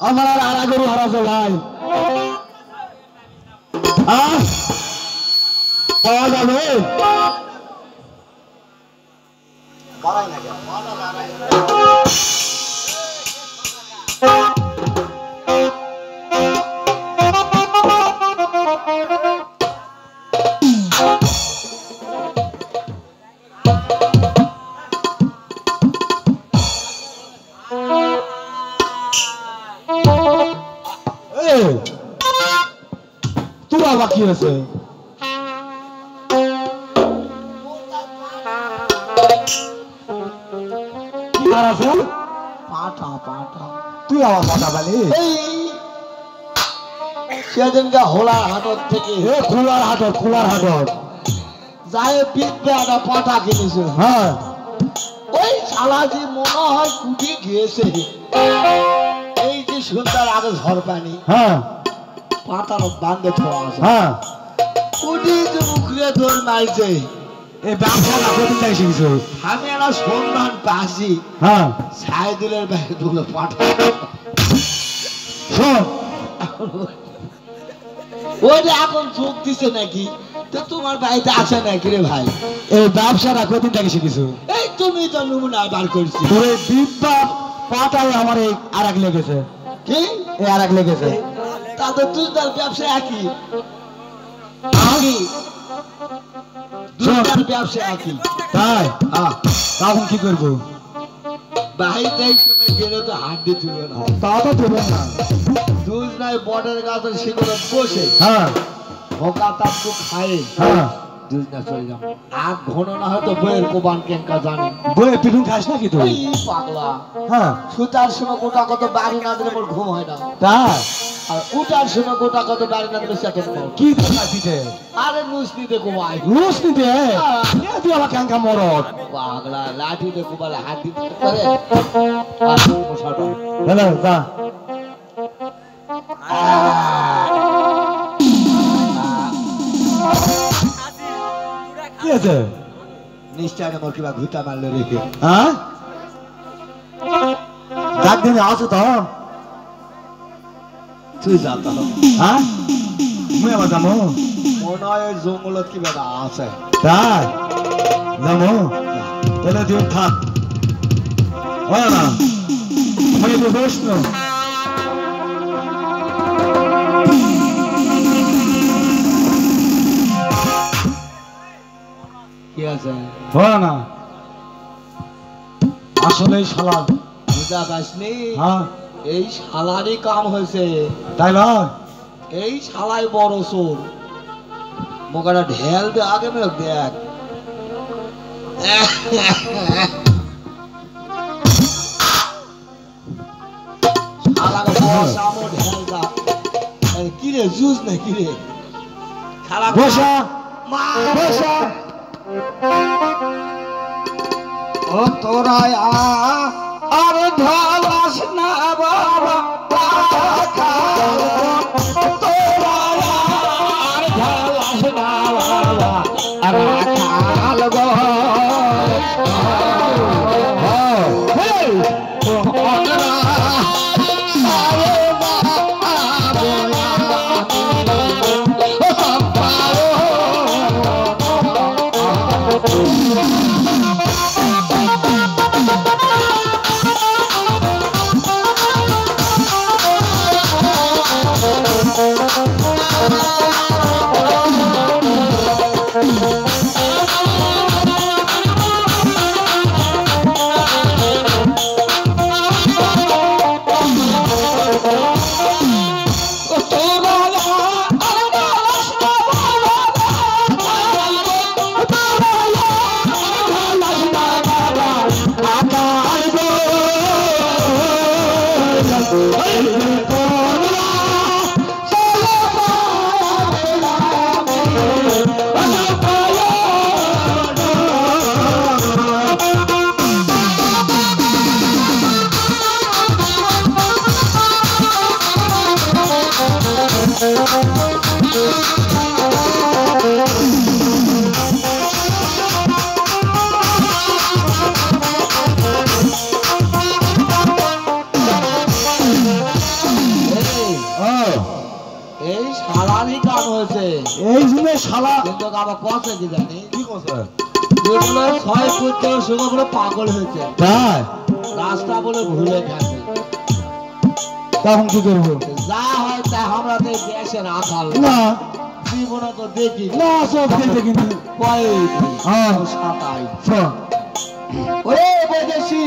আমার আর আড়া গরু হারাছে ভাই পাওয়া যাবে তোরা বাকি আছে তুই আমার পাঠা পালি সেদিনকে হোলার হাটত থেকে খোলার হাটত যাই পিঠবে একটা পাঠা কিনেছে হ্যাঁ ওই শালাজি মনে হয় কুটি গিয়েছে এই যে সুন্দর আগে ঝড় পানি হ্যাঁ পাতার বান্ধে থোয়া আছে হ্যাঁ কুটি যে মুখরে ধর মাইছে এই ব্যবসা লাগতে চাইছিস আমি একটা সন্ধান পাচ্ছি হ্যাঁ সাইদুলের ব্যাগ দুটো পাঠা শোন ওইটা এখন চোখ দিছে নাকি তো তোমার বাড়িতে আছে নাকি রে ভাই এই ব্যবসাটা কতদিন থেকে শিখেছো এই তুমি তো নমুনা বার করছি ওই দিব্যা পাটায় আমার এই আরেক লেগেছে কি এই আরেক লেগেছে তাদের তুই তার ব্যবসা একই আমি দুটার ব্যবসা একই তাই হ্যাঁ তখন কি করবো বাড়িতে সময় গেলে তো হাত দিয়ে তুলবে না তা তো দেবে না দুধ নাই বর্ডার গাছের শিকড়ে বসে হ্যাঁ ভোকা তাপ তো খায় হ্যাঁ দুধ না চলে যাও আগ ঘন না হয়তো বইয়ের কোবান কেঙ্কা জানি বইয়ে পিঠুন খাস নাকি তুই পাগলা হ্যাঁ সুতার সময় গোটা কত বাড়ি না দিলে মোর ঘুম হয় না তাই আর উঠার সময় গোটা কত বাড়ি না দিলে সেকেন্ড কি দেখা দিতে আরে নুসনি দে কোবাই নুসনি দে তুই আমার কেঙ্কা মরদ পাগলা লাঠি দে কোবালে হাত দিতে পারে আর মশাটা হ্যালো যা কি আছে নিশ্চয় আমার কিবা ঘুটা মারলে রেখে হ্যাঁ ডাক দিনে আসো তো তুই যা তো হ্যাঁ মুই আবার যাবো মনে হয় জঙ্গলত কিবা আছে তাই যাবো তাহলে তুই থাক হয় না আমি তো বসন কি আছে হয় না আসলে শালা বুঝা পাসনি হ্যাঁ এই শালারই কাম হয়েছে তাই না এই শালাই বড় চোর মোকাটা ঢেল দে আগে মেঘ দেখ শালাকে বসা মো ঢেল দা কি রে জুস না কি রে শালা বসা মা বসা ও তোরা আর ঢালাস না বাবা তোরা আর ঢালাস না বাবা রাখাল গো ভারী কাম হয়েছে এই জন্য শালা কিন্তু আমার কষে কি জানি কি কথা যেগুলো 6 ফুট করে শুভ বলে পাগল হয়েছে তাই রাস্তা বলে ভুলে গেছে তখন কি করবো যা হয় তাই আমরা তো দেশে রাখাল না জীবনে তো দেখি না সব দেখতে কিন্তু কয়েক হ্যাঁ সাতাই শোন ওরে বৈদেশি